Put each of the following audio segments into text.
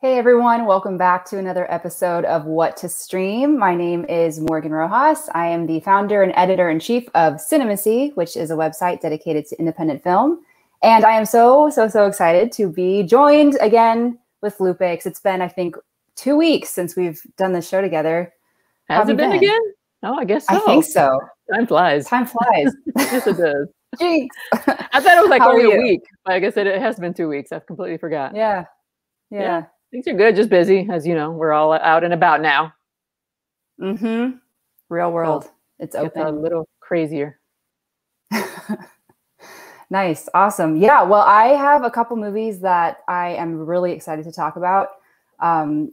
Hey everyone, welcome back to another episode of What to Stream. My name is Morgan Rojas. I am the founder and editor-in-chief of Cinemacy, which is a website dedicated to independent film. And I am so excited to be joined again with Lupe, because it's been, I think, 2 weeks since we've done this show together. Has it been again? Oh, I guess so. I think so. Time flies. Time flies. Yes, it does. Jinx. I thought it was like only a week, but I guess it has been 2 weeks. I've completely forgot. Yeah. Things are good, just busy. As you know, we're all out and about now. Mm-hmm. Real world. So it's open. It's a little crazier. Nice. Awesome. Yeah. Well, I have a couple movies that I am really excited to talk about. And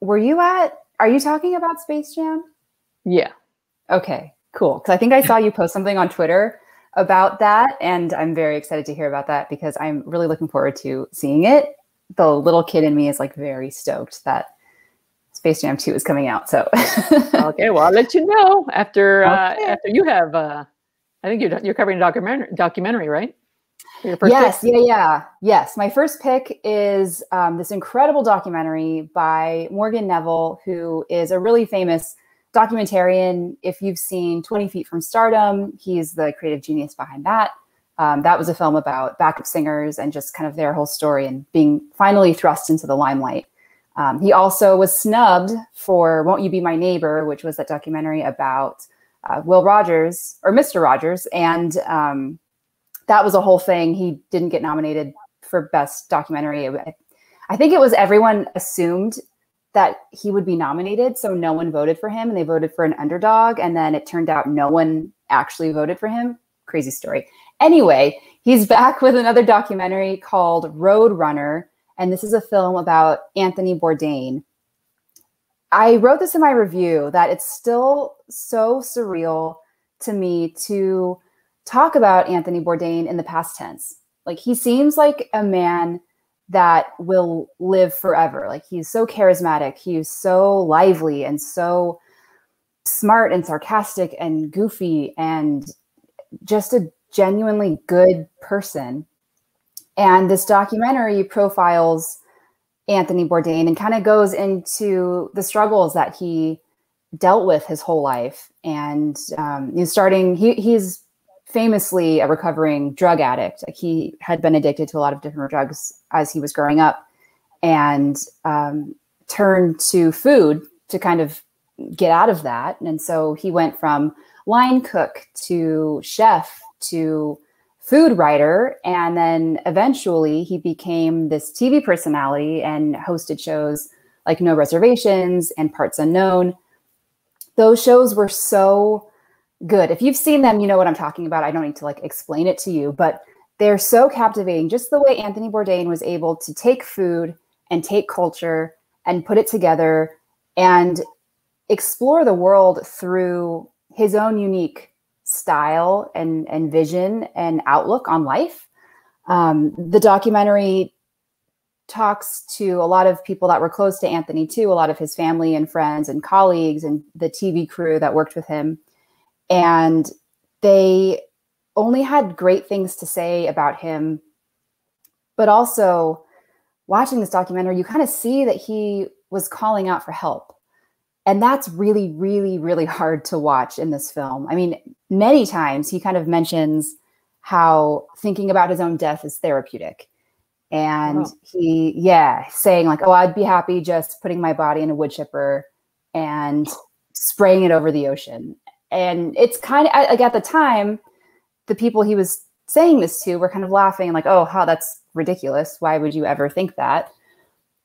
are you talking about Space Jam? Yeah. Okay, cool. Because I think I saw you post something on Twitter about that, and I'm very excited to hear about that because I'm really looking forward to seeing it. The little kid in me is like very stoked that Space Jam 2 is coming out. So okay, well, I'll let you know after you have. I think you're covering a documentary, right? Yes. My first pick is this incredible documentary by Morgan Neville, who is a really famous documentarian. If you've seen 20 Feet from Stardom, he's the creative genius behind that. That was a film about backup singers and just kind of their whole story and being finally thrust into the limelight. He also was snubbed for Won't You Be My Neighbor, which was that documentary about Will Rogers or Mr. Rogers. And that was a whole thing. He didn't get nominated for Best Documentary. I think it was everyone assumed that he would be nominated, so no one voted for him, and they voted for an underdog, and then it turned out no one actually voted for him. Crazy story. Anyway, he's back with another documentary called Roadrunner, and this is a film about Anthony Bourdain. I wrote this in my review that it's still so surreal to me to talk about Anthony Bourdain in the past tense. Like, he seems like a man that will live forever. Like, he's so charismatic. He's so lively and so smart and sarcastic and goofy and just a genuinely good person. And this documentary profiles Anthony Bourdain and kind of goes into the struggles that he dealt with his whole life. And he's famously a recovering drug addict. Like, he had been addicted to a lot of different drugs as he was growing up, and turned to food to kind of get out of that. And so he went from line cook to chef to food writer. And then eventually he became this TV personality and hosted shows like No Reservations and Parts Unknown. Those shows were so good. If you've seen them, you know what I'm talking about. I don't need to like explain it to you, but they're so captivating. Just the way Anthony Bourdain was able to take food and take culture and put it together and explore the world through his own unique style and vision and outlook on life. The documentary talks to a lot of people that were close to Anthony too, a lot of his family and friends and colleagues and the TV crew that worked with him. And they only had great things to say about him. But also, watching this documentary, you kind of see that he was calling out for help. And that's really, really, really hard to watch in this film. I mean, many times he kind of mentions how thinking about his own death is therapeutic. And saying like, oh, I'd be happy just putting my body in a wood chipper and spraying it over the ocean. And it's kind of like, at the time, the people he was saying this to were kind of laughing like, oh, how that's ridiculous. Why would you ever think that?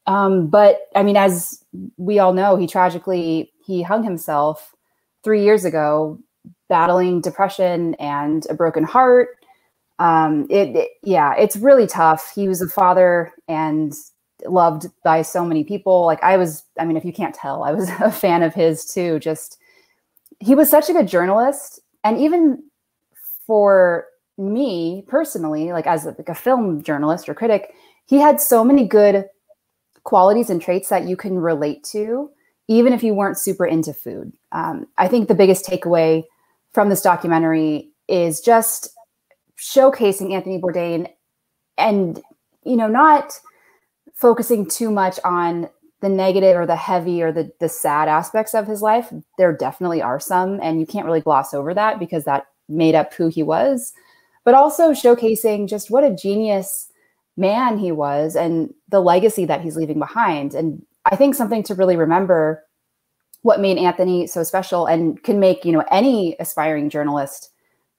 But I mean, as we all know, he hung himself 3 years ago, battling depression and a broken heart. It's really tough. He was a father and loved by so many people. Like, if you can't tell, I was a fan of his too. He was such a good journalist. And even for me personally, like as a film journalist or critic, he had so many good qualities and traits that you can relate to, even if you weren't super into food. I think the biggest takeaway from this documentary is just showcasing Anthony Bourdain and, not focusing too much on the negative or the heavy or the sad aspects of his life. There definitely are some, and you can't really gloss over that because that made up who he was, but also showcasing just what a genius man he was and the legacy that he's leaving behind. And I think something to really remember, what made Anthony so special and can make, any aspiring journalist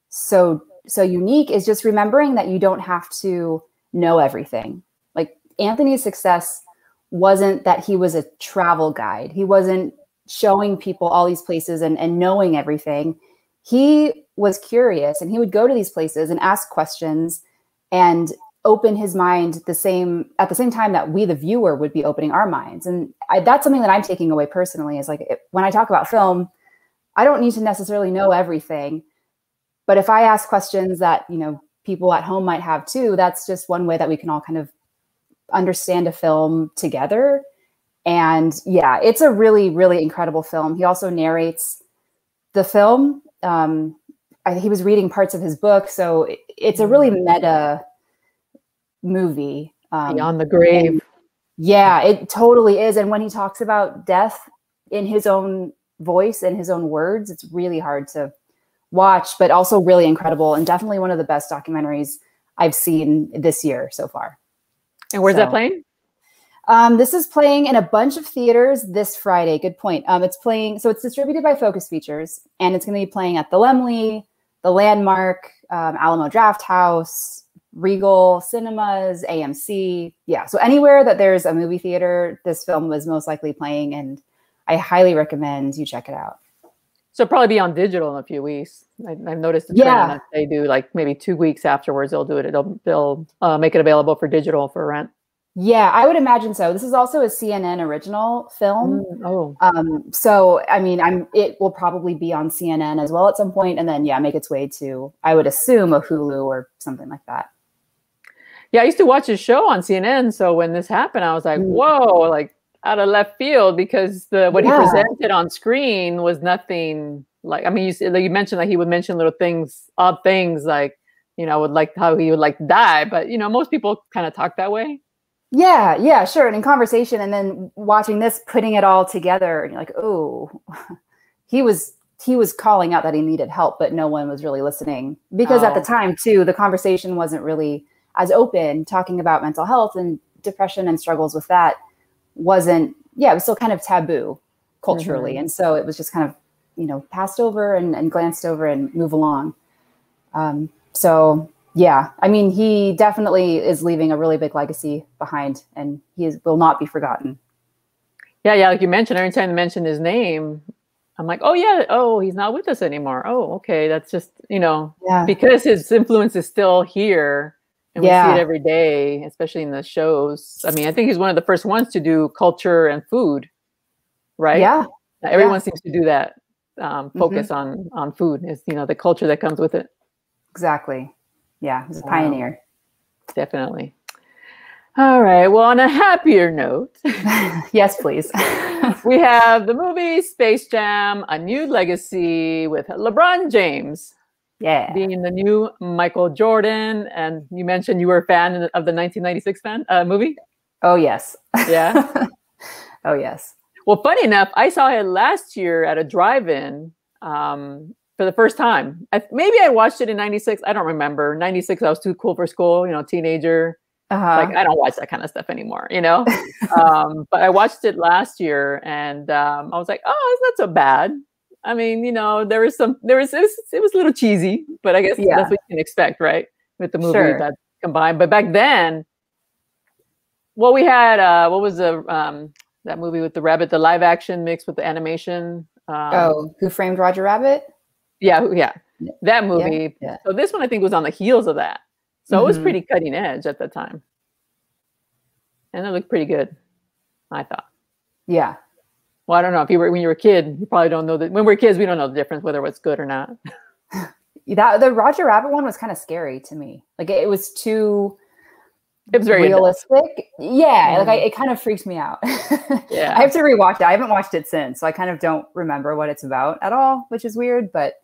so unique, is just remembering that you don't have to know everything. Like, Anthony's success wasn't that he was a travel guide. He wasn't showing people all these places and knowing everything. He was curious, and he would go to these places and ask questions and open his mind at the same time that we, the viewer, would be opening our minds. And that's something that I'm taking away personally, is like, when I talk about film, I don't need to necessarily know everything, but if I ask questions that, people at home might have too, that's just one way that we can all kind of understand a film together. And yeah, it's a really, really incredible film. He also narrates the film. He was reading parts of his book, so it's a really meta movie. Beyond the grave. Yeah, it totally is. And when he talks about death in his own voice and his own words, it's really hard to watch, but also really incredible, and definitely one of the best documentaries I've seen this year so far. And where's that playing? This is playing in a bunch of theaters this Friday. Good point. It's distributed by Focus Features, and it's going to be playing at the Laemmle, the Landmark, Alamo Drafthouse, Regal Cinemas, AMC. Yeah. So anywhere that there's a movie theater, this film was most likely playing, and I highly recommend you check it out. So it'll probably be on digital in a few weeks. I've noticed the trend that they do, like maybe 2 weeks afterwards, they'll do it. They'll make it available for digital for rent. Yeah, I would imagine so. This is also a CNN original film. So I mean, it will probably be on CNN as well at some point, and then make its way to, I would assume, a Hulu or something like that. Yeah, I used to watch his show on CNN. So when this happened, I was like, whoa, like out of left field, because what he presented on screen was nothing like, I mean, you mentioned that he would mention little things, odd things, like, would like how he would like to die. But, most people kind of talk that way. Yeah, sure. And in conversation, and then watching this, putting it all together, and you're like, oh, he was calling out that he needed help, but no one was really listening, because at the time too, the conversation wasn't really as open. Talking about mental health and depression and struggles with that it was still kind of taboo culturally. Mm-hmm. And so it was just kind of, passed over and glanced over and move along. So yeah, I mean, he definitely is leaving a really big legacy behind, and he will not be forgotten. Yeah. Like you mentioned, every time you mention his name, I'm like, he's not with us anymore. Oh, okay. That's just, because his influence is still here. And we see it every day, especially in the shows. I mean, I think he's one of the first ones to do culture and food, right? Yeah. Everyone seems to do that. Focus on food is, the culture that comes with it. Exactly. Yeah, he's a pioneer. Definitely. All right. Well, on a happier note. Yes, please. We have the movie Space Jam: A New Legacy with LeBron James. Yeah. Being the new Michael Jordan. And you mentioned you were a fan of the 1996 movie? Oh, yes. Yeah? Oh, yes. Well, funny enough, I saw it last year at a drive-in for the first time. Maybe I watched it in 96. I don't remember. 96, I was too cool for school, teenager. Like, I don't watch that kind of stuff anymore, But I watched it last year, and I was like, oh, it's not so bad. I mean, it was a little cheesy, but I guess that's what you can expect, right? With the movie that combined. But back then, we had, what was that movie with the rabbit, the live action mixed with the animation? Who Framed Roger Rabbit? Yeah. That movie. Yeah. So this one, I think, was on the heels of that. So it was pretty cutting edge at the time. And it looked pretty good, I thought. Yeah. Well, I don't know if when you were a kid, you probably don't know that. When we're kids, we don't know the difference whether it's good or not. The Roger Rabbit one was kind of scary to me. Like, it was too. It was very realistic. Yeah, like it kind of freaked me out. Yeah, I have to rewatch it. I haven't watched it since, so I kind of don't remember what it's about at all, which is weird. But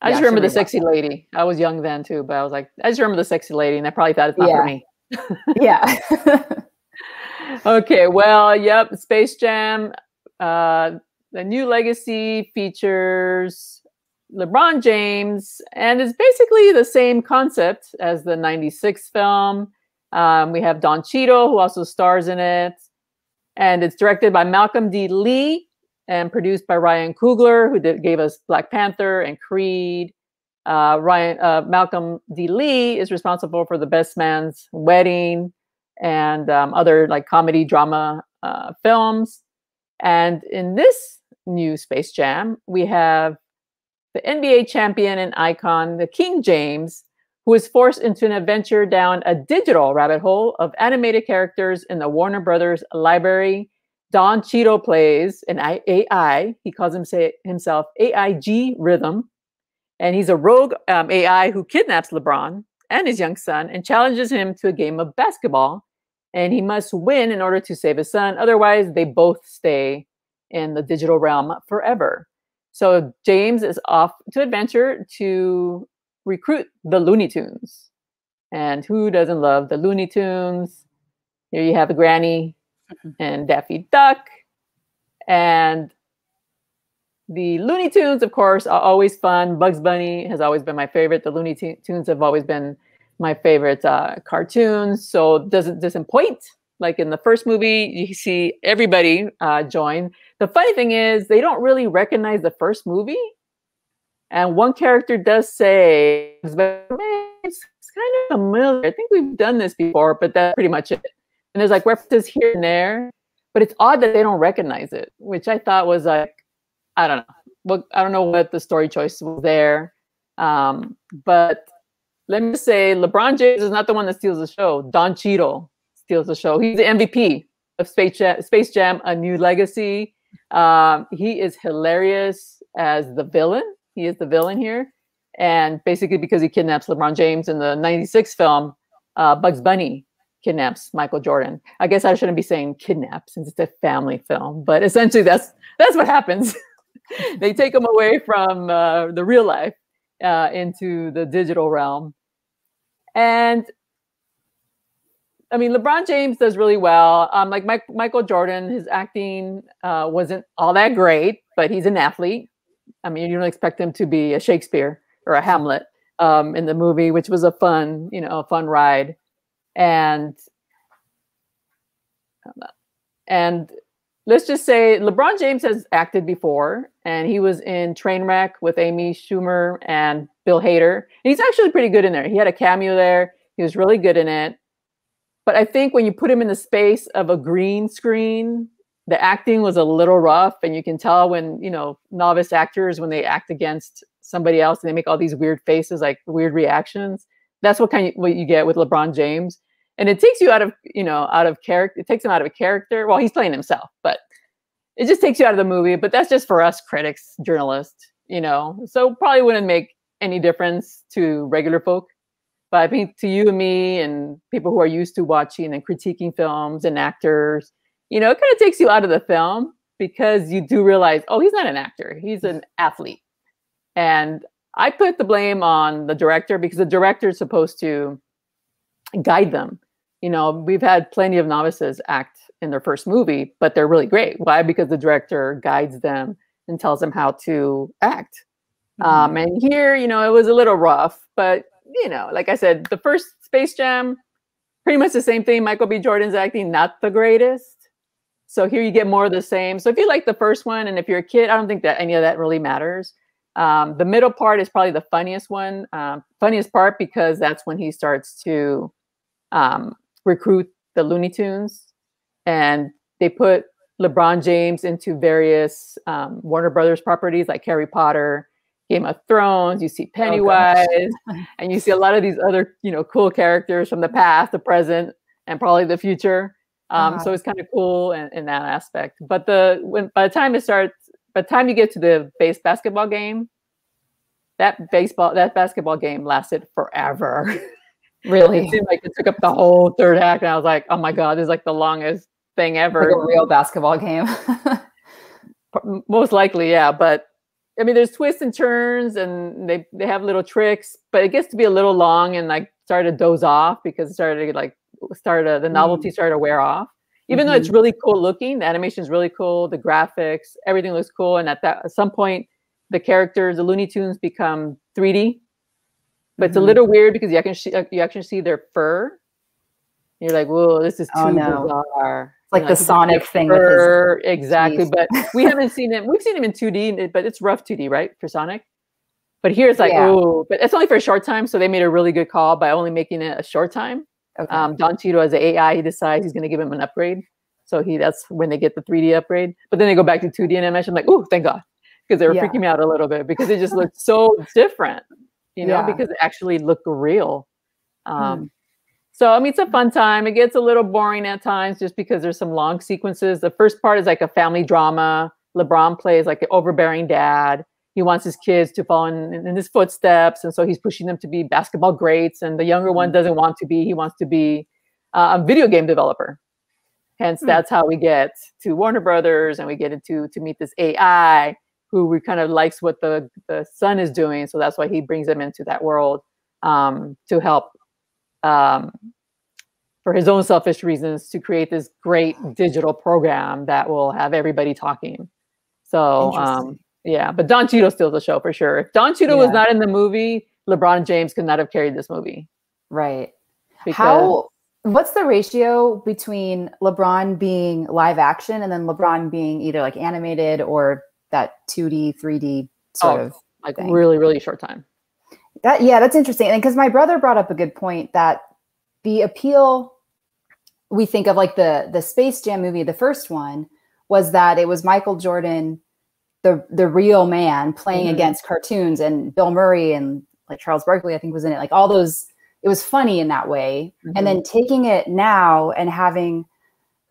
I just remember the sexy lady. I was young then too, but I was like, I just remember the sexy lady, and I probably thought it's not for me. Yeah. Okay, well, yep, Space Jam. The new legacy features LeBron James, and it's basically the same concept as the 96 film. We have Don Cheadle, who also stars in it. And it's directed by Malcolm D. Lee and produced by Ryan Coogler, who gave us Black Panther and Creed. Malcolm D. Lee is responsible for The Best Man's Wedding and other like comedy drama films. And in this new Space Jam, we have the NBA champion and icon, the King James, who is forced into an adventure down a digital rabbit hole of animated characters in the Warner Brothers library. Don Cheadle plays an AI. He calls himself AIG Rhythm. And he's a rogue AI who kidnaps LeBron and his young son and challenges him to a game of basketball. And he must win in order to save his son. Otherwise, they both stay in the digital realm forever. So James is off to adventure to recruit the Looney Tunes. And who doesn't love the Looney Tunes? Here you have the Granny and Daffy Duck. And the Looney Tunes, of course, are always fun. Bugs Bunny has always been my favorite. The Looney Tunes have always been my favorite cartoons. So it doesn't disappoint. Like in the first movie, you see everybody join. The funny thing is they don't really recognize the first movie. And one character does say, it's kind of familiar. I think we've done this before, but that's pretty much it. And there's like references here and there, but it's odd that they don't recognize it, which I thought was like, I don't know. I don't know what the story choice was there. But let me say, LeBron James is not the one that steals the show. Don Cheadle steals the show. He's the MVP of Space Jam, A New Legacy. He is hilarious as the villain. He is the villain here. And basically because he kidnaps LeBron James in the 96 film, Bugs Bunny kidnaps Michael Jordan. I guess I shouldn't be saying kidnap since it's a family film, but essentially that's what happens. They take him away from the real life into the digital realm. And I mean, LeBron James does really well. Like Michael Jordan, his acting wasn't all that great, but he's an athlete. I mean, you don't expect him to be a Shakespeare or a Hamlet in the movie, which was a fun ride. And let's just say LeBron James has acted before, and he was in Trainwreck with Amy Schumer and Bill Hader. And he's actually pretty good in there. He had a cameo there. He was really good in it. But I think when you put him in the space of a green screen, the acting was a little rough, and you can tell when, novice actors, when they act against somebody else and they make all these weird faces, like weird reactions. That's what you get with LeBron James. And it takes you out of character. It takes him out of a character. Well, he's playing himself, but it just takes you out of the movie. But that's just for us critics, journalists, so probably wouldn't make any difference to regular folk. But I think to you and me and people who are used to watching and critiquing films and actors, it kind of takes you out of the film because you do realize, oh, he's not an actor. He's an athlete. And I put the blame on the director because the director is supposed to guide them. We've had plenty of novices act in their first movie, but they're really great. Why? Because the director guides them and tells them how to act. And here, it was a little rough, but, like I said, the first Space Jam, pretty much the same thing. Michael B. Jordan's acting, not the greatest. So here you get more of the same. So if you like the first one, and if you're a kid, I don't think that any of that really matters. The middle part is probably the funniest one. Funniest part because that's when he starts to recruit the Looney Tunes, and they put LeBron James into various Warner Brothers properties like Harry Potter, Game of Thrones. You see Pennywise, and you see a lot of these other cool characters from the past, the present, and probably the future. So it's kind of cool in that aspect. But by the time you get to the basketball game, that basketball game lasted forever. Really? It seemed like it took up the whole third act, and I was like, oh my God, this is like the longest thing ever. Like a real basketball game. Most likely, yeah. But I mean, there's twists and turns, and they have little tricks, but it gets to be a little long, and like started to doze off because it started to the novelty started to wear off. Even though it's really cool looking, the animation is really cool, the graphics, everything looks cool. And at some point, the characters, the Looney Tunes, become 3D. But it's a little weird because you actually see their fur. You're like, whoa, this is too bizarre. It's like the Sonic thing with his exactly. teeth. But we haven't seen it. We've seen him in 2D, but it's rough 2D, right, for Sonic. But here it's like, oh, but it's only for a short time. So they made a really good call by only making it a short time. Okay. Don Cheadle, as an AI, he decides he's going to give him an upgrade. So that's when they get the 3D upgrade. But then they go back to 2D animation. I'm like, oh, thank God. Because they were freaking me out a little bit because it just looked so different, because it actually looked real. So, I mean, it's a fun time. It gets a little boring at times just because there's some long sequences. The first part is like a family drama. LeBron plays like an overbearing dad. He wants his kids to follow in his footsteps. And so he's pushing them to be basketball greats. And the younger one doesn't want to be. He wants to be a video game developer. Hence, that's how we get to Warner Brothers and we get to meet this AI who we kind of likes what the son is doing. So that's why he brings them into that world to help for his own selfish reasons to create this great digital program that will have everybody talking. So, but Don Cheadle steals the show for sure. If Don Cheadle was not in the movie, LeBron James could not have carried this movie. Right. What's the ratio between LeBron being live action and then LeBron being either like animated or that 2D, 3D sort of like thing? Really, really short time. That's interesting. And because my brother brought up a good point that the appeal, we think of like the Space Jam movie, the first one, was that it was Michael Jordan, the real man playing against cartoons, and Bill Murray and like Charles Barkley, I think, was in it. Like all those, it was funny in that way. And then taking it now and having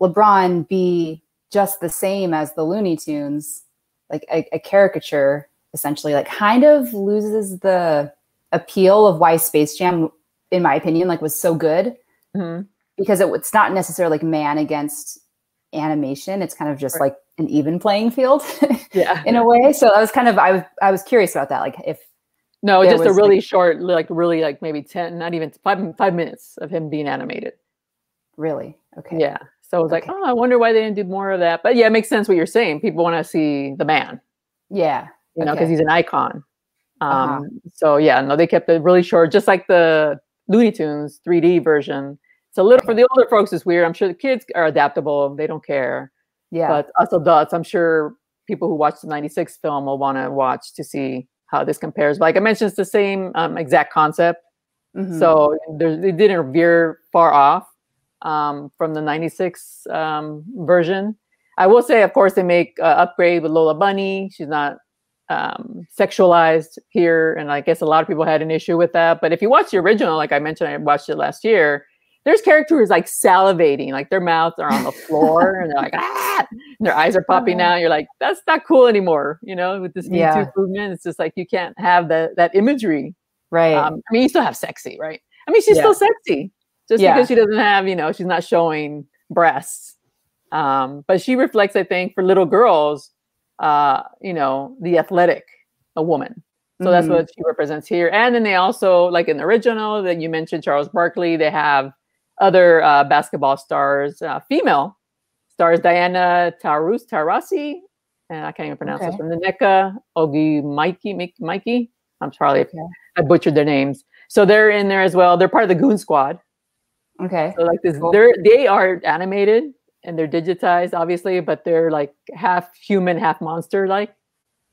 LeBron be just the same as the Looney Tunes, like a caricature, essentially, like kind of loses the appeal of why Space Jam, in my opinion, like was so good, because it's not necessarily like man against animation. It's kind of just like an even playing field in a way. So I was kind of, I was curious about that. Like if just a really short, like really like maybe 10, not even 5 minutes of him being animated. Really? Okay. Yeah. So I was like, oh, I wonder why they didn't do more of that. But yeah, it makes sense what you're saying. People want to see the man. Yeah. You know, because he's an icon. So yeah, no, they kept it really short, just like the Looney Tunes 3D version. It's a little, for the older folks, it's weird. I'm sure the kids are adaptable. They don't care. Yeah. But us adults, I'm sure people who watched the 96 film will want to watch to see how this compares. But like I mentioned, it's the same exact concept. So they didn't veer far off from the 96 version. I will say, of course, they make upgrade with Lola Bunny. She's not sexualized here. And I guess a lot of people had an issue with that. But if you watch the original, like I mentioned, I watched it last year, there's characters like salivating, like their mouths are on the floor and they're like, ah, and their eyes are popping out. You're like, that's not cool anymore. You know, with this Me Too movement, it's just like, you can't have that imagery. Right. I mean, you still have sexy, right? I mean, she's still sexy just because she doesn't have, she's not showing breasts. But she reflects, I think, for little girls, the athletic, a woman. So that's what she represents here. And then they also, like in the original that you mentioned, Charles Barkley, they have other basketball stars, female stars, Diana Taurasi, and I can't even pronounce this one, Nneka Mikey. I'm sorry if I butchered their names. So they're in there as well. They're part of the Goon Squad. Okay. So like this, they are animated and they're digitized, obviously, but they're like half human, half monster like.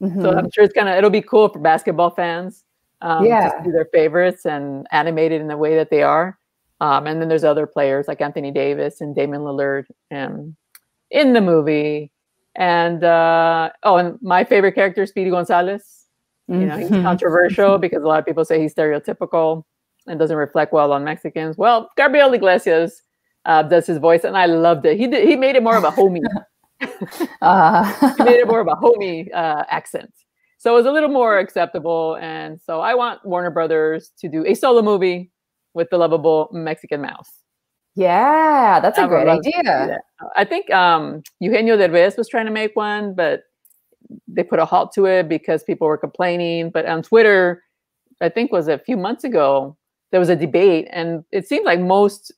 So I'm sure it'll be cool for basketball fans to see their favorites and animated in the way that they are. And then there's other players like Anthony Davis and Damian Lillard in the movie. And and my favorite character, Speedy Gonzalez. He's controversial because a lot of people say he's stereotypical and doesn't reflect well on Mexicans. Well, Gabriel Iglesias does his voice, and I loved it. He made it more of a homie. He made it more of a homie accent. So it was a little more acceptable. And so I want Warner Brothers to do a solo movie with the lovable Mexican mouse. Yeah, that's a great idea. I think Eugenio Derbez was trying to make one, but they put a halt to it because people were complaining. But on Twitter, I think was a few months ago, there was a debate, and it seemed like most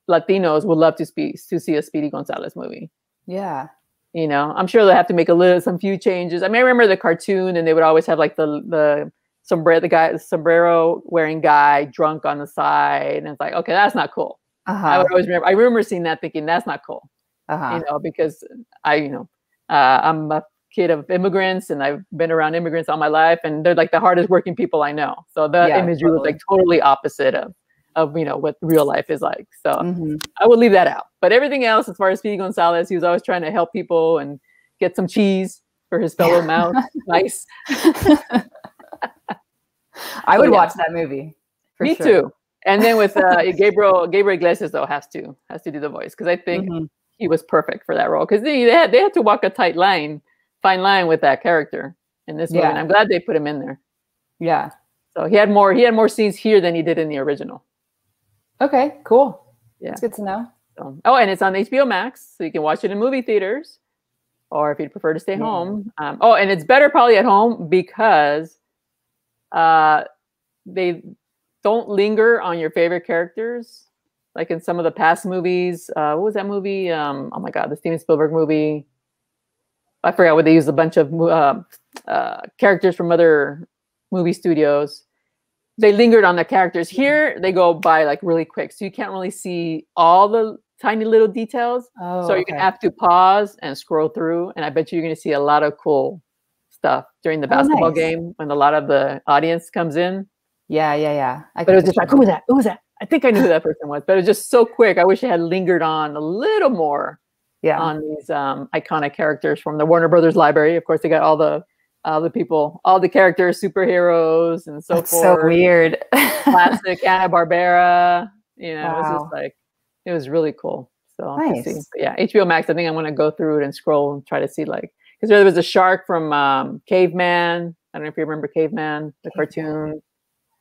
Latinos would love to see a Speedy Gonzalez movie. Yeah. You know, I'm sure they'll have to make some few changes. I mean, I remember the cartoon, and they would always have like the sombrero wearing guy drunk on the side, and it's like, okay, that's not cool. I would always remember. I remember seeing that, thinking that's not cool. You know, because I'm a kid of immigrants, and I've been around immigrants all my life, and they're like the hardest working people I know. So the imagery was like totally opposite of what real life is like. So I would leave that out. But everything else, as far as Speedy Gonzalez, he was always trying to help people and get some cheese for his fellow mouse. Nice. I would watch that movie. Me too. And then with Gabriel Iglesias, though, has to do the voice, because I think he was perfect for that role, because they had to walk a fine line with that character in this movie. And I'm glad they put him in there. Yeah. So he had more scenes here than he did in the original. Okay, cool. Yeah, it's good to know. So, and it's on HBO Max, so you can watch it in movie theaters, or if you'd prefer to stay home. And it's better probably at home, because they don't linger on your favorite characters, like in some of the past movies. What was that movie? Oh my God, the Steven Spielberg movie. I forgot where they used a bunch of characters from other movie studios. They lingered on the characters. Here, they go by like really quick, so you can't really see all the tiny little details. So you're gonna have to pause and scroll through, and I bet you're gonna see a lot of cool stuff during the basketball game when a lot of the audience comes in. Yeah. But it was just like, who was that? Who was that? I think I knew who that person was, but it was just so quick. I wish it had lingered on a little more on these iconic characters from the Warner Brothers library. Of course, they got all the people, all the characters, superheroes, and so forth. So weird. Classic Hanna-Barbera. You know, it was just like, it was really cool. So nice. HBO Max. I think I'm going to go through it and scroll and try to see, like, because there was a shark from Caveman. I don't know if you remember Caveman, the cartoon.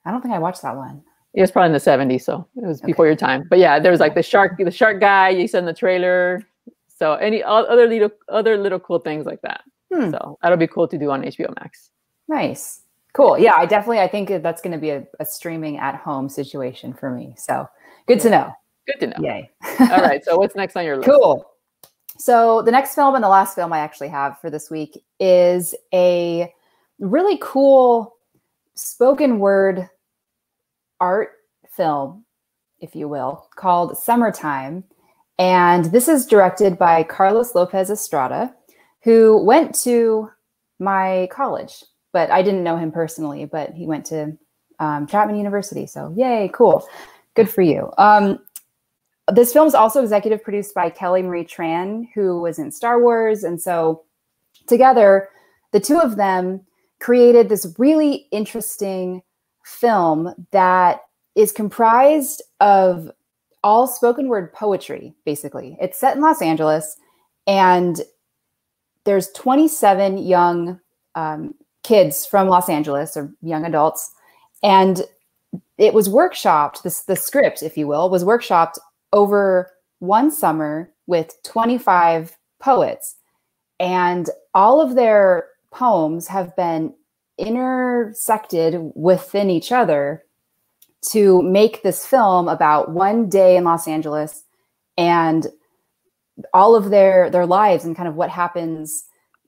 I don't think I watched that one. It was probably in the 70s, so it was before your time. But yeah, there was like the shark guy you said in the trailer. So any other little cool things like that. So that'll be cool to do on HBO Max. Nice. Cool. Yeah, I think that's going to be a streaming at home situation for me. So good to know. Good to know. Yay. All right. So what's next on your list? Cool. So the next film and the last film I actually have for this week is a really cool spoken word art film, if you will, called Summertime. And this is directed by Carlos Lopez Estrada, who went to my college, but I didn't know him personally, but he went to Chapman University. So yay, cool. Good for you. This film is also executive produced by Kelly Marie Tran, who was in Star Wars. And so together, the two of them created this really interesting film that is comprised of all spoken word poetry, basically. It's set in Los Angeles, and there's 27 young kids from Los Angeles, or young adults, and it was workshopped, the script, if you will, was workshopped over one summer with 25 poets, and all of their poems have been intersected within each other to make this film about one day in Los Angeles and all of their lives and kind of what happens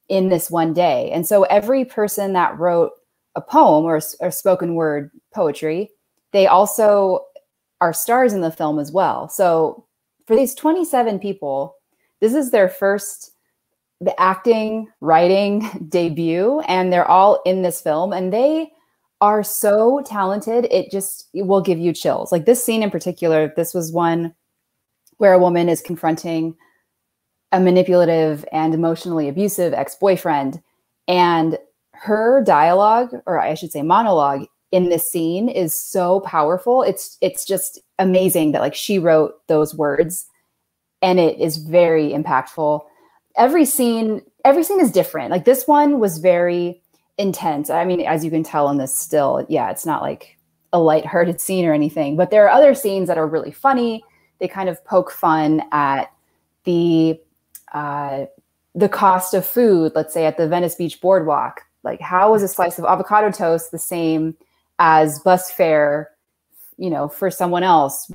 in this one day. And so every person that wrote a poem or spoken word poetry, they also are stars in the film as well. So for these 27 people, this is their first acting, writing debut, and they're all in this film, and they are so talented. It will give you chills. Like this scene in particular, this was one where a woman is confronting a manipulative and emotionally abusive ex-boyfriend, and her dialogue, or I should say monologue, in this scene is so powerful. It's just amazing that like she wrote those words, and it is very impactful. Every scene is different. Like this one was very intense. I mean, as you can tell in this still, it's not like a lighthearted scene or anything, but there are other scenes that are really funny. They kind of poke fun at the cost of food, let's say at the Venice Beach Boardwalk. Like, how is a slice of avocado toast the same as bus fare, for someone else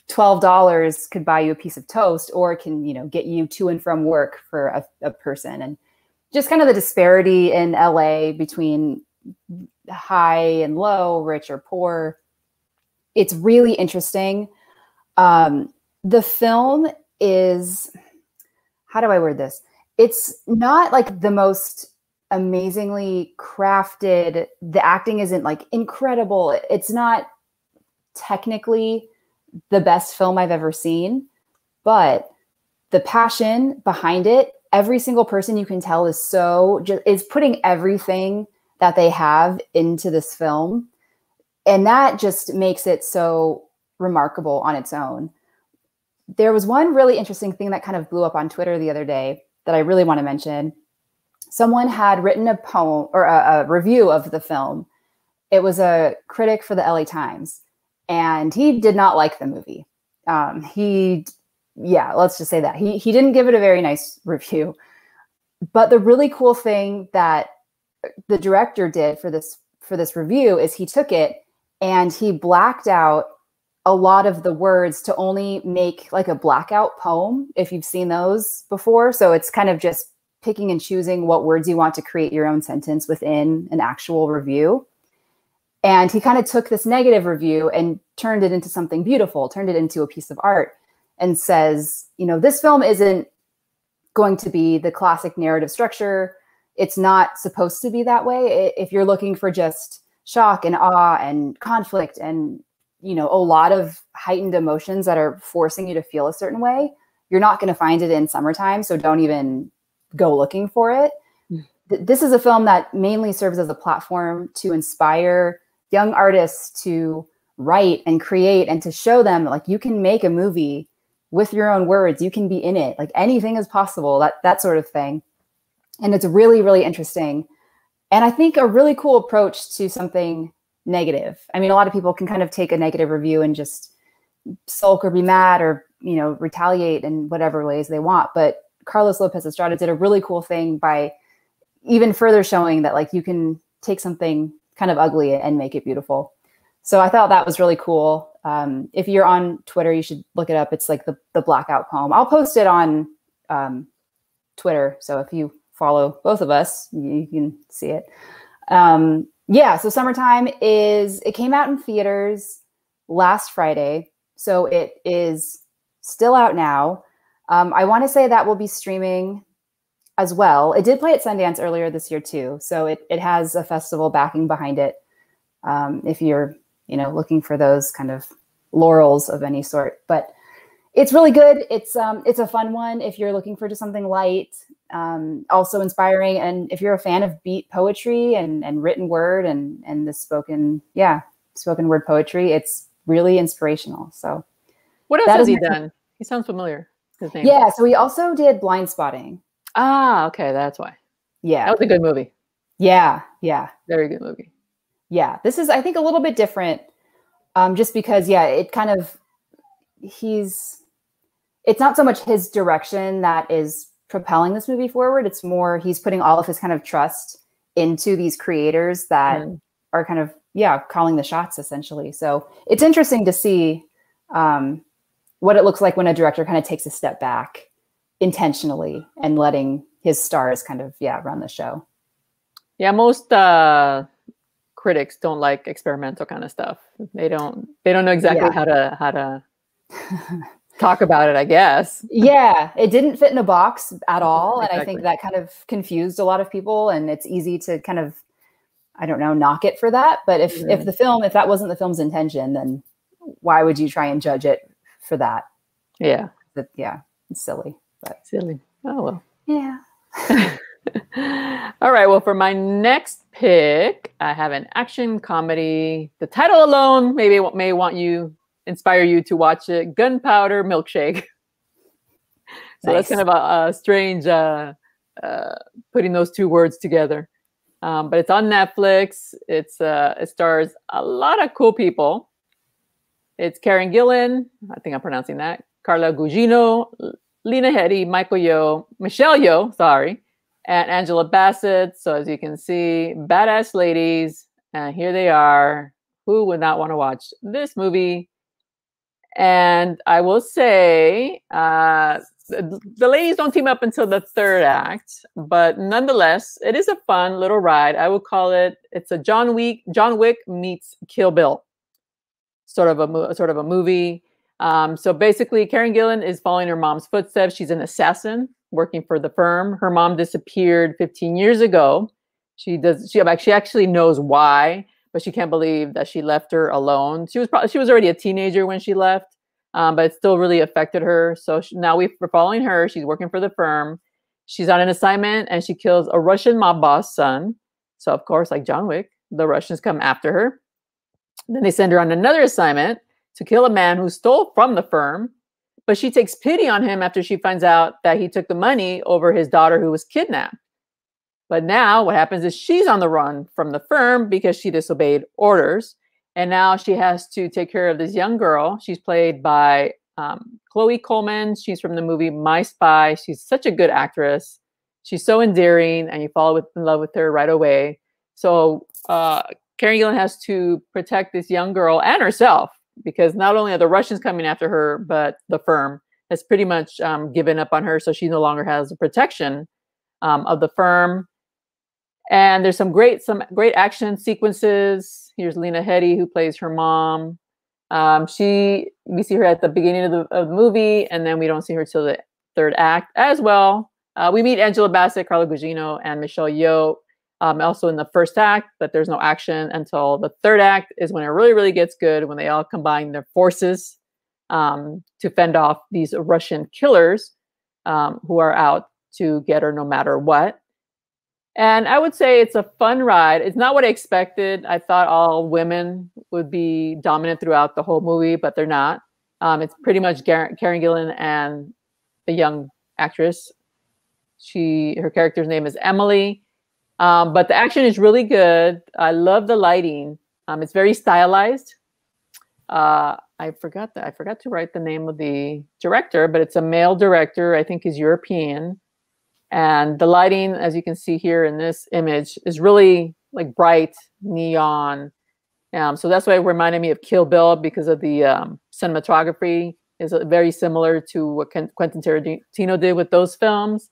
$12 could buy you a piece of toast, or it can, get you to and from work for a person. And just kind of the disparity in LA between high and low, rich or poor. It's really interesting. The film is, how do I word this? It's not like the most amazingly crafted. The acting isn't like incredible. It's not technically the best film I've ever seen, but the passion behind it, every single person you can tell is putting everything that they have into this film. And that just makes it so remarkable on its own. There was one really interesting thing that kind of blew up on Twitter the other day that I really want to mention. Someone had written a poem or a review of the film. It was a critic for the LA Times, and he did not like the movie. Let's just say that. He didn't give it a very nice review. But the really cool thing that the director did for this review is he took it and he blacked out a lot of the words to only make like a blackout poem, if you've seen those before. So it's kind of just picking and choosing what words you want to create your own sentence within an actual review. And he kind of took this negative review and turned it into something beautiful, turned it into a piece of art, and says, this film isn't going to be the classic narrative structure. It's not supposed to be that way. If you're looking for just shock and awe and conflict and, a lot of heightened emotions that are forcing you to feel a certain way, you're not going to find it in Summertime. So don't even go looking for it. This is a film that mainly serves as a platform to inspire young artists to write and create and to show them like you can make a movie with your own words. You can be in it. Like anything is possible, that sort of thing. And it's really, really interesting. And I think a really cool approach to something negative. I mean, a lot of people can kind of take a negative review and just sulk or be mad or, retaliate in whatever ways they want. But Carlos Lopez Estrada did a really cool thing by even further showing that like you can take something kind of ugly and make it beautiful. So I thought that was really cool. If you're on Twitter, you should look it up. It's like the blackout poem. I'll post it on Twitter. So if you follow both of us, you can see it. So Summertime it came out in theaters last Friday. So it is still out now. I want to say that will be streaming as well. It did play at Sundance earlier this year too. So it has a festival backing behind it. If you're, looking for those kind of laurels of any sort, but it's really good. It's a fun one. If you're looking for just something light, also inspiring. And if you're a fan of beat poetry and written word and the spoken word poetry, it's really inspirational. So what else has he done? He sounds familiar. His name. Yeah. So he also did Blind Spotting. Ah, okay. That's why. Yeah. That was a good movie. Yeah. Yeah. Very good movie. Yeah. This is, I think, a little bit different. Just because, it kind of, it's not so much his direction that is propelling this movie forward. It's more, he's putting all of his kind of trust into these creators that are kind of, calling the shots essentially. So it's interesting to see what it looks like when a director kind of takes a step back intentionally and letting his stars kind of, run the show. Yeah. Most critics don't like experimental kind of stuff. They don't know exactly how to talk about it, I guess. Yeah, it didn't fit in a box at all. Exactly. And I think that kind of confused a lot of people, and it's easy to kind of, I don't know, knock it for that. But if that wasn't the film's intention, then why would you try and judge it for that? Yeah. It's silly. But silly. Oh, well. Yeah. All right. Well, for my next pick, I have an action comedy. The title alone may inspire you to watch it. Gunpowder Milkshake. So nice. That's kind of a strange putting those two words together. But it's on Netflix. It stars a lot of cool people. It's Karen Gillan, I think I'm pronouncing that, Carla Gugino, Lena Headey, Michelle Yeoh, and Angela Bassett. So as you can see, badass ladies. And here they are. Who would not want to watch this movie? And I will say the ladies don't team up until the third act, but nonetheless, it is a fun little ride. I would call it, it's a John Wick meets Kill Bill, sort of a movie. So basically, Karen Gillan is following her mom's footsteps. She's an assassin working for the firm. Her mom disappeared 15 years ago. She actually knows why, but she can't believe that she left her alone. She was already a teenager when she left, but it still really affected her. So now we're following her. She's working for the firm. She's on an assignment, and she kills a Russian mob boss' son. So of course, like John Wick, the Russians come after her. Then they send her on another assignment to kill a man who stole from the firm, but she takes pity on him after she finds out that he took the money over his daughter who was kidnapped. But now what happens is she's on the run from the firm because she disobeyed orders. And now she has to take care of this young girl. She's played by Chloe Coleman. She's from the movie My Spy. She's such a good actress. She's so endearing, and you fall in love with her right away. So Karen Gillan has to protect this young girl and herself, because not only are the Russians coming after her, but the firm has pretty much given up on her. So she no longer has the protection of the firm. And there's some great action sequences. Here's Lena Headey, who plays her mom. We see her at the beginning of the movie, and then we don't see her till the third act as well. We meet Angela Bassett, Carla Gugino, and Michelle Yeoh also in the first act, but there's no action until the third act is when it really, really gets good, when they all combine their forces to fend off these Russian killers who are out to get her no matter what. And I would say it's a fun ride. It's not what I expected. I thought all women would be dominant throughout the whole movie, but they're not. It's pretty much Karen Gillan and a young actress. Her character's name is Emily. But the action is really good. I love the lighting. It's very stylized. I forgot to write the name of the director, but it's a male director. I think he's European. And the lighting, as you can see here in this image, is really like bright neon. So that's why it reminded me of Kill Bill, because of the cinematography is very similar to what Quentin Tarantino did with those films.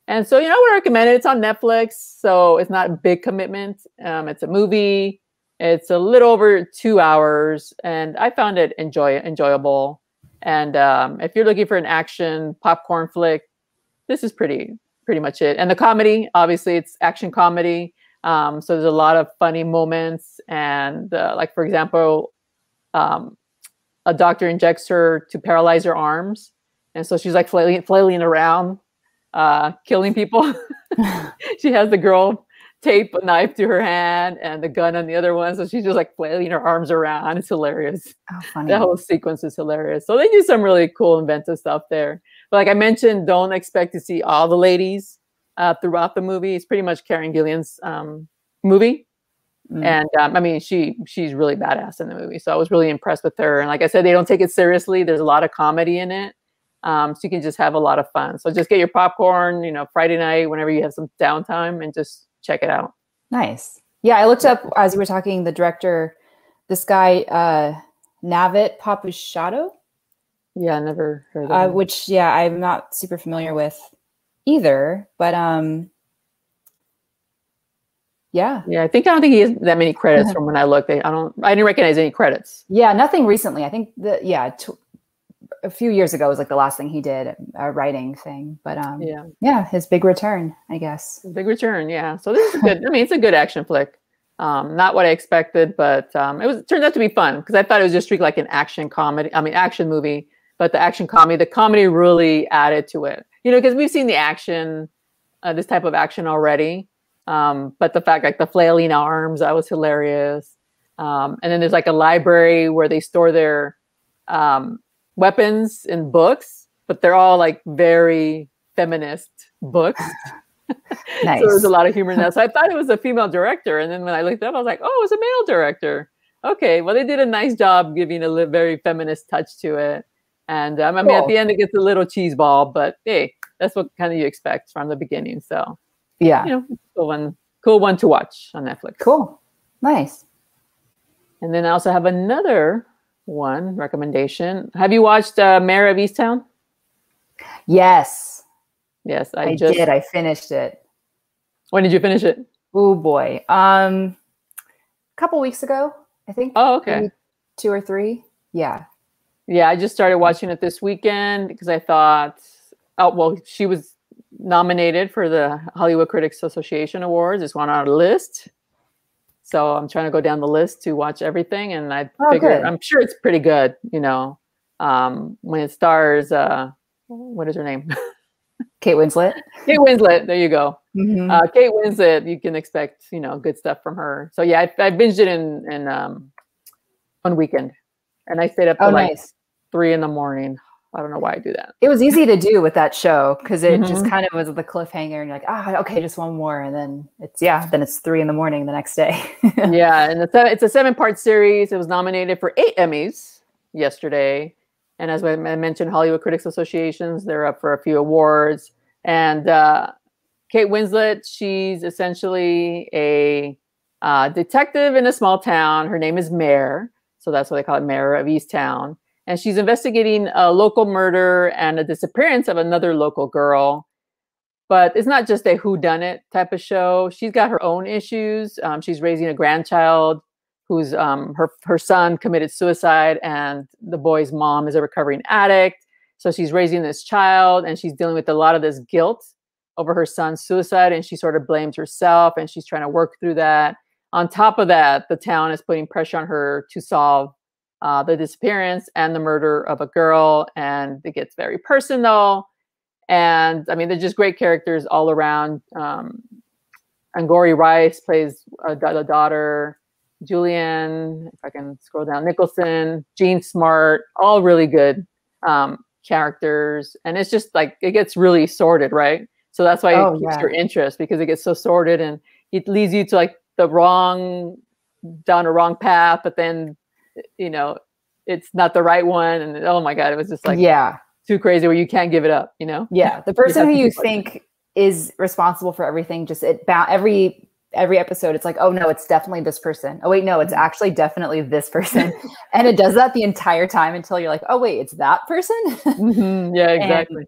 And so, I would recommend it. It's on Netflix, so it's not a big commitment. It's a movie. It's a little over 2 hours, and I found it enjoyable. And if you're looking for an action popcorn flick, this is pretty much it. And the comedy, obviously, it's action comedy. So there's a lot of funny moments. And like, for example, a doctor injects her to paralyze her arms. And so she's like flailing around, killing people. She has the girl tape a knife to her hand and the gun on the other one. So she's just like flailing her arms around. It's hilarious. Oh, funny. That whole sequence is hilarious. So they do some really cool, inventive stuff there. But like I mentioned, don't expect to see all the ladies throughout the movie. It's pretty much Karen Gillan's movie. And I mean, she's really badass in the movie. So I was really impressed with her. And like I said, they don't take it seriously. There's a lot of comedy in it. So you can just have a lot of fun. So just get your popcorn, Friday night, whenever you have some downtime, and just check it out. Nice. Yeah, I looked up, as you were talking, the director, this guy, Navit Papushado. Yeah, I never heard of him. Which, yeah, I'm not super familiar with either. But yeah. Yeah, I don't think he has that many credits from when I looked. I didn't recognize any credits. Yeah, nothing recently. I think a few years ago was like the last thing he did, a writing thing. But yeah, his big return, I guess. Big return, yeah. So this is good. I mean, it's a good action flick. Not what I expected, but it turned out to be fun, because I thought it was just strictly like an action movie. But the the comedy really added to it. Because we've seen the action, this type of action already. But the fact, like the flailing arms, that was hilarious. And then there's like a library where they store their weapons and books, but they're all like very feminist books. Nice. So there's a lot of humor in that. So I thought it was a female director. And then when I looked up, I was like, oh, it was a male director. Okay, well, they did a nice job giving a very feminist touch to it. And I mean, at the end, it gets a little cheeseball, but hey, that's what kind of you expect from the beginning. So yeah, cool one to watch on Netflix. Cool. Nice. And then I also have another one recommendation. Have you watched Mare of Easttown? Yes. Yes, I did. I finished it. When did you finish it? Oh boy. A couple weeks ago, I think. Oh, okay. Maybe 2 or 3. Yeah. Yeah, I just started watching it this weekend because I thought, she was nominated for the Hollywood Critics Association Awards. It's one on our list. So I'm trying to go down the list to watch everything. And I figured, I'm sure it's pretty good, when it stars, what is her name? Kate Winslet. Kate Winslet. There you go. Mm-hmm. Kate Winslet, you can expect, good stuff from her. So yeah, I binged it in one weekend. And I stayed up till nice. 3 a.m. I don't know why I do that. It was easy to do with that show because it just kind of was the cliffhanger, and you're like, okay, just one more, and then it's 3 a.m. the next day. Yeah, and it's a 7-part series. It was nominated for 8 Emmys yesterday, and as I mentioned, Hollywood Critics Associations, they're up for a few awards. And Kate Winslet, she's essentially a detective in a small town. Her name is Mare, so that's why they call it Mare of Easttown. And she's investigating a local murder and a disappearance of another local girl. But it's not just a whodunit type of show. She's got her own issues. She's raising a grandchild who's her son committed suicide, and the boy's mom is a recovering addict. So she's raising this child, and she's dealing with a lot of this guilt over her son's suicide, and she sort of blames herself, and she's trying to work through that. On top of that, the town is putting pressure on her to solve the disappearance and the murder of a girl, and it gets very personal. And I mean, they're just great characters all around. Angourie Rice plays the daughter. Julian, if I can scroll down, Nicholson, Jean Smart, all really good characters. And it's just like, it gets really sordid, right? So that's why it keeps your interest, because it gets so sordid and it leads you to like down a wrong path, but then it's not the right one, and oh my god, it was just like too crazy where you can't give it up. The person who you think is responsible for everything, just every episode, it's like, oh no, it's definitely this person. Oh wait, no, it's actually definitely this person. And it does that the entire time until you're like, oh wait, it's that person. Yeah, exactly.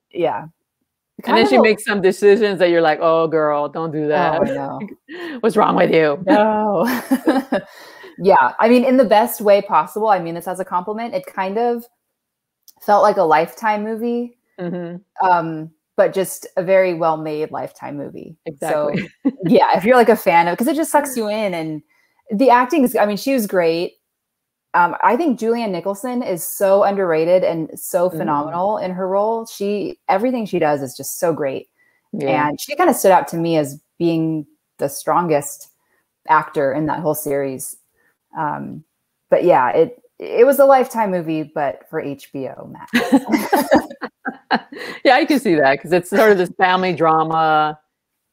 And then she makes some decisions that you're like, oh girl, don't do that. Oh, I know. What's wrong with you? No. Yeah. I mean, in the best way possible. I mean this as a compliment. It kind of felt like a Lifetime movie, but just a very well-made Lifetime movie. Exactly. So yeah, if you're like a fan of, because it just sucks you in, and the acting is, I mean, she was great. I think Julianne Nicholson is so underrated and so phenomenal in her role. Everything she does is just so great. Yeah. And she kind of stood out to me as being the strongest actor in that whole series. But yeah, it was a Lifetime movie, but for HBO Max. Yeah, I can see that, because it's sort of this family drama,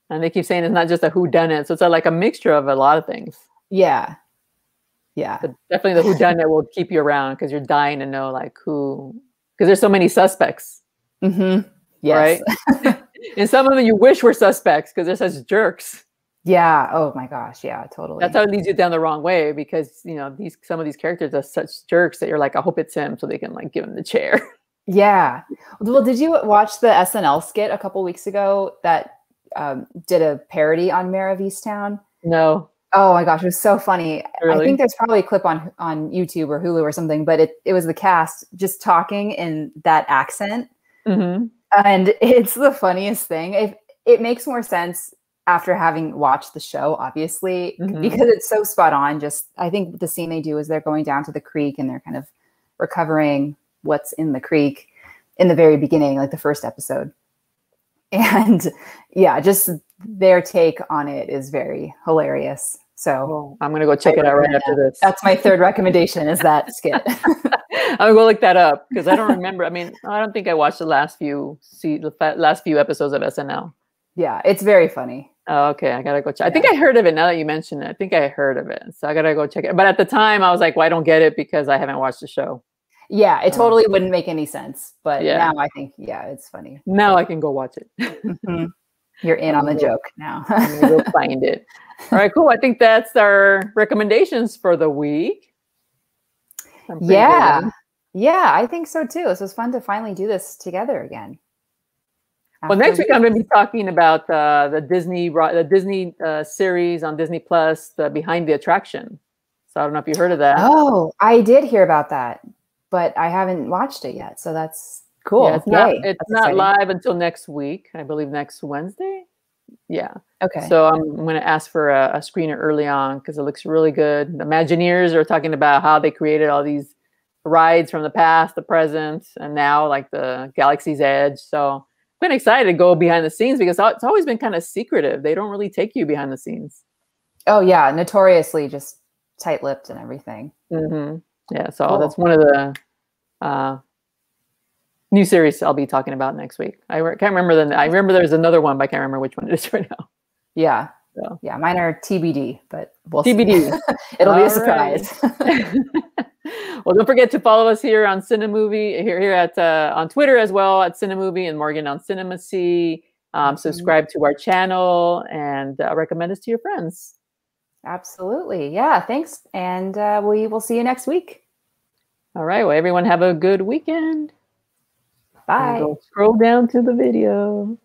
and they keep saying it's not just a whodunit, so it's like a mixture of a lot of things. Yeah. Yeah, but definitely the whodunit will keep you around, because you're dying to know like who, because there's so many suspects. Mm-hmm. Yes. Right. And some of them you wish were suspects because they're such jerks. Yeah. Oh my gosh. Yeah, totally. That's how it leads you down the wrong way, because some of these characters are such jerks that you're like, I hope it's him, so they can like give him the chair. Yeah. Well, did you watch the SNL skit a couple weeks ago that did a parody on Mare of Easttown? No. Oh my gosh, it was so funny. Really? I think there's probably a clip on YouTube or Hulu or something, but it was the cast just talking in that accent. Mm-hmm. And it's the funniest thing. It makes more sense after having watched the show, obviously, because it's so spot on. Just, I think the scene they do is they're going down to the creek and they're kind of recovering what's in the creek in the very beginning, like the first episode. And yeah, just their take on it is very hilarious. So I'm going to go check it out right after this. That's my third recommendation, is that skit. I'm going to go look that up, because I don't remember. I mean, I don't think I watched the last few episodes of SNL. Yeah, it's very funny. Oh, okay. I got to go check. I think I heard of it now that you mentioned it. I think I heard of it. So I got to go check it. But at the time I was like, well, I don't get it because I haven't watched the show. Yeah, it totally wouldn't make any sense. But now I think, it's funny. Now I can go watch it. You're in on the joke now. I'm gonna go find it. All right, cool. I think that's our recommendations for the week. Yeah. Yeah, I think so too. This was fun to finally do this together again. Well, next week I'm going to be talking about the Disney series on Disney Plus, the Behind the Attraction. So I don't know if you heard of that. Oh, I did hear about that, but I haven't watched it yet. So that's cool. Yeah, it's not live until next week. I believe next Wednesday. Yeah. Okay. So I'm going to ask for a screener early on because it looks really good. The Imagineers are talking about how they created all these rides from the past, the present, and now like the Galaxy's Edge. So been excited to go behind the scenes because it's always been kind of secretive. They don't really take you behind the scenes. Oh yeah, notoriously just tight-lipped and everything. Mm-hmm. Yeah, so that's one of the new series I'll be talking about next week. I can't remember I remember there's another one, but I can't remember which one it is right now. Yeah, so. Yeah, mine are TBD, but we'll TBD. It'll be a surprise. Well, don't forget to follow us here on Cinemovie, here at on Twitter as well at Cinemovie, and Morgan on CinemaC. Subscribe to our channel and recommend us to your friends. Absolutely. Yeah, thanks. And we will see you next week. All right. Well, everyone have a good weekend. Bye. Go scroll down to the video.